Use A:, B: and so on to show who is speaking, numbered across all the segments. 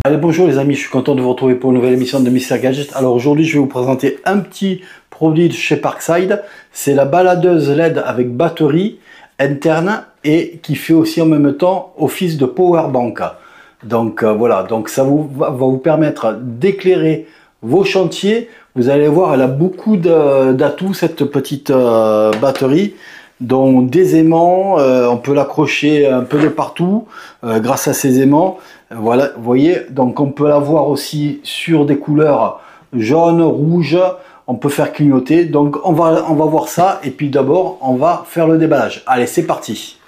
A: Allez, bonjour les amis, je suis content de vous retrouver pour une nouvelle émission de Mister Gadget. Alors aujourd'hui, je vais vous présenter un petit produit de chez Parkside. C'est la baladeuse LED avec batterie interne et qui fait aussi en même temps office de power bank. Donc voilà, donc ça va vous permettre d'éclairer vos chantiers. Vous allez voir, elle a beaucoup d'atouts cette petite batterie, dont des aimants, on peut l'accrocher un peu de partout grâce à ces aimants. Voilà, vous voyez, donc on peut la voir aussi sur des couleurs jaune, rouge, on peut faire clignoter. Donc on va voir ça et puis d'abord on va faire le déballage. Allez, c'est parti.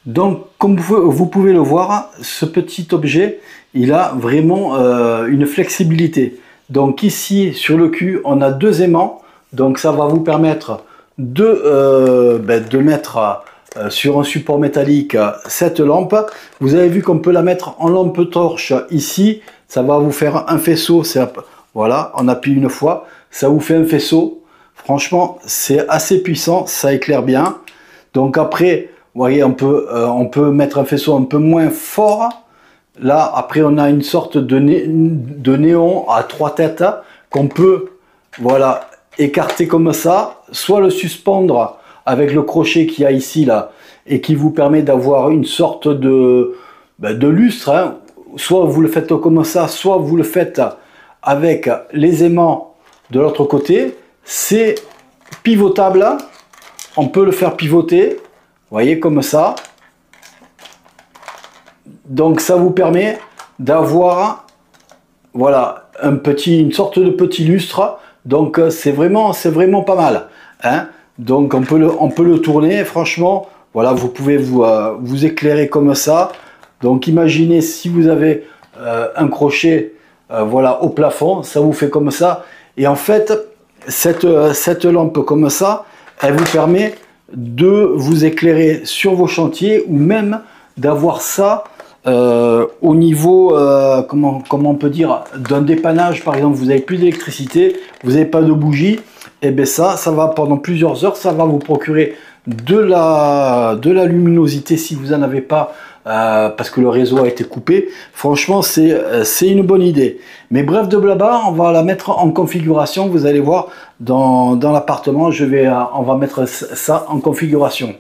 A: Donc, comme vous pouvez le voir, ce petit objet, il a vraiment une flexibilité. Donc ici, sur le cul, on a deux aimants. Donc ça va vous permettre de mettre sur un support métallique cette lampe. Vous avez vu qu'on peut la mettre en lampe torche ici. Ça va vous faire un faisceau. Voilà, on appuie une fois. Ça vous fait un faisceau. Franchement, c'est assez puissant. Ça éclaire bien. Donc après... Vous voyez, on peut mettre un faisceau un peu moins fort. Là, après, on a une sorte de néon à trois têtes qu'on peut, voilà, écarter comme ça, soit le suspendre avec le crochet qu'il y a ici, là, et qui vous permet d'avoir une sorte de lustre. Hein. Soit vous le faites comme ça, soit vous le faites avec les aimants de l'autre côté. C'est pivotable. On peut le faire pivoter. Vous voyez, comme ça. Donc ça vous permet d'avoir, voilà, une sorte de petit lustre. Donc c'est vraiment pas mal, hein. Donc on peut le tourner. Franchement, voilà, vous pouvez vous éclairer comme ça. Donc imaginez si vous avez un crochet, voilà, au plafond, ça vous fait comme ça. Et en fait, cette lampe comme ça, elle vous permet de vous éclairer sur vos chantiers ou même d'avoir ça au niveau, comment on peut dire, d'un dépannage. Par exemple, vous n'avez plus d'électricité, vous n'avez pas de bougie, et bien ça va pendant plusieurs heures, ça va vous procurer de la luminosité si vous n'en avez pas, parce que le réseau a été coupé. Franchement, c'est une bonne idée. Mais bref de blabla, on va la mettre en configuration. Vous allez voir dans l'appartement, on va mettre ça en configuration.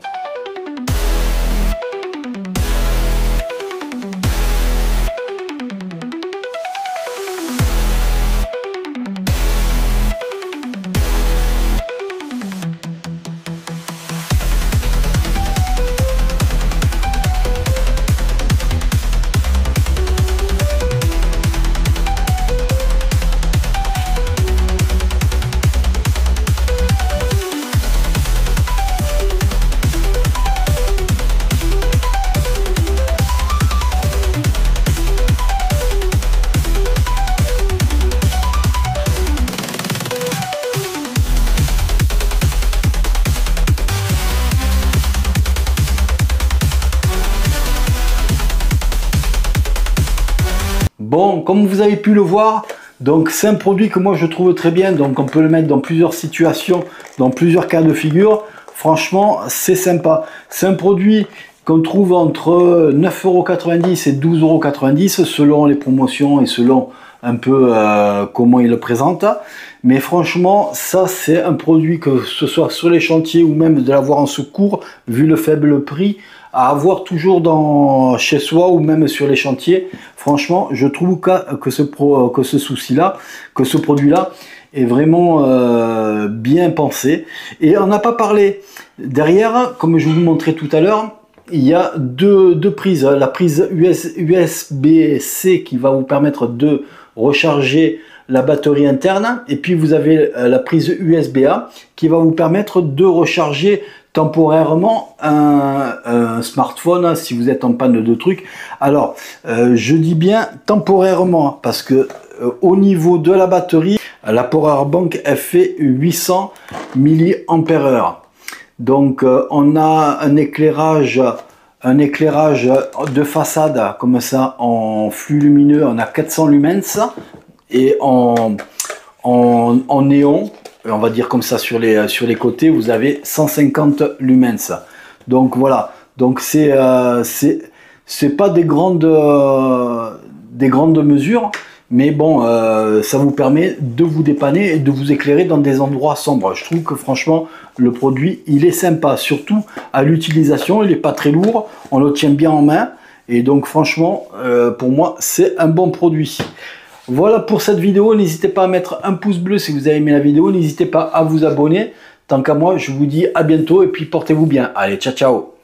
A: Bon, comme vous avez pu le voir, donc c'est un produit que moi je trouve très bien. Donc on peut le mettre dans plusieurs situations, dans plusieurs cas de figure. Franchement, c'est sympa. C'est un produit qu'on trouve entre 9,90 € et 12,90 € selon les promotions et selon un peu comment il le présente. Mais franchement, ça c'est un produit, que ce soit sur les chantiers ou même de l'avoir en secours, vu le faible prix, à avoir toujours chez soi ou même sur les chantiers. Franchement, je trouve que ce produit-là est vraiment bien pensé. Et on n'a pas parlé. Derrière, comme je vous montrais tout à l'heure, il y a deux prises. La prise USB-C qui va vous permettre de recharger la batterie interne et puis vous avez la prise USB-A qui va vous permettre de recharger temporairement un smartphone si vous êtes en panne de trucs. Alors, je dis bien temporairement parce que au niveau de la batterie, la Powerbank elle fait 800 mAh. Donc, on a un éclairage de façade comme ça en flux lumineux, on a 400 lumens et en néon, on va dire comme ça sur les côtés, vous avez 150 lumens. Donc voilà, donc c'est pas des grandes mesures, mais bon, ça vous permet de vous dépanner et de vous éclairer dans des endroits sombres. Je trouve que franchement, le produit, il est sympa, surtout à l'utilisation, il n'est pas très lourd, on le tient bien en main, et donc franchement, pour moi, c'est un bon produit. Voilà pour cette vidéo, n'hésitez pas à mettre un pouce bleu si vous avez aimé la vidéo, n'hésitez pas à vous abonner. Tant qu'à moi, je vous dis à bientôt et puis portez-vous bien. Allez, ciao ciao.